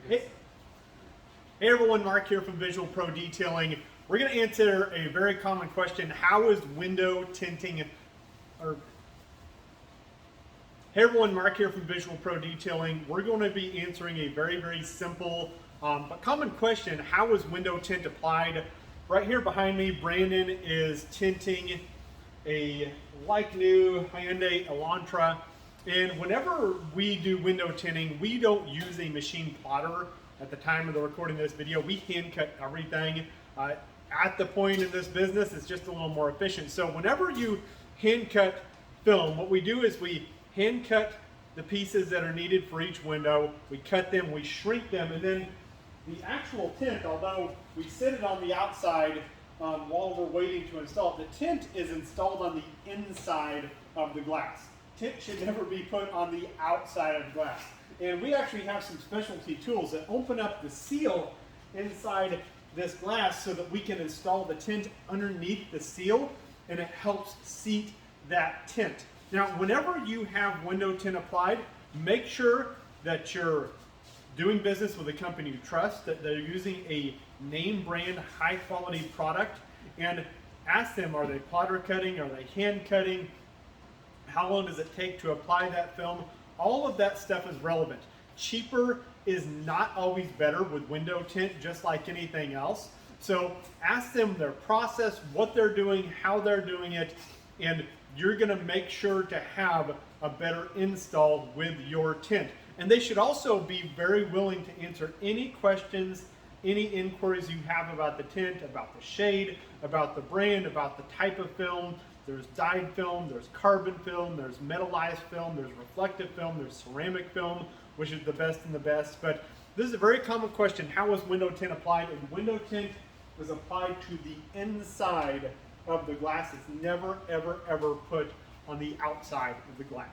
Hey, hey everyone, Mark here from Visual Pro Detailing. We're going to answer a very common question: how is window tinting? Hey everyone, Mark here from Visual Pro Detailing. We're going to be answering a very simple but common question: how is window tint applied? Right here behind me, Brandon is tinting a like new Hyundai Elantra. And whenever we do window tinting, we don't use a machine plotter at the time of the recording of this video. We hand cut everything. At the point in this business, it's just a little more efficient. So whenever you hand cut film, what we do is we hand cut the pieces that are needed for each window. We cut them, we shrink them, and then the actual tint, although we sit it on the outside while we're waiting to install it, the tint is installed on the inside of the glass. Tint should never be put on the outside of the glass. And we actually have some specialty tools that open up the seal inside this glass so that we can install the tint underneath the seal, and it helps seat that tint. Now, whenever you have window tint applied, make sure that you're doing business with a company you trust, that they're using a name brand, high quality product, and ask them, are they plotter cutting, are they hand cutting? How long does it take to apply that film? All of that stuff is relevant. Cheaper is not always better with window tint, just like anything else. So ask them their process, what they're doing, how they're doing it, and you're gonna make sure to have a better install with your tint. And they should also be very willing to answer any questions, any inquiries you have about the tint, about the shade, about the brand, about the type of film. There's dyed film, there's carbon film, there's metallized film, there's reflective film, there's ceramic film, which is the best and the best. But this is a very common question: how is window tint applied? And window tint is applied to the inside of the glass. It's never, ever put on the outside of the glass.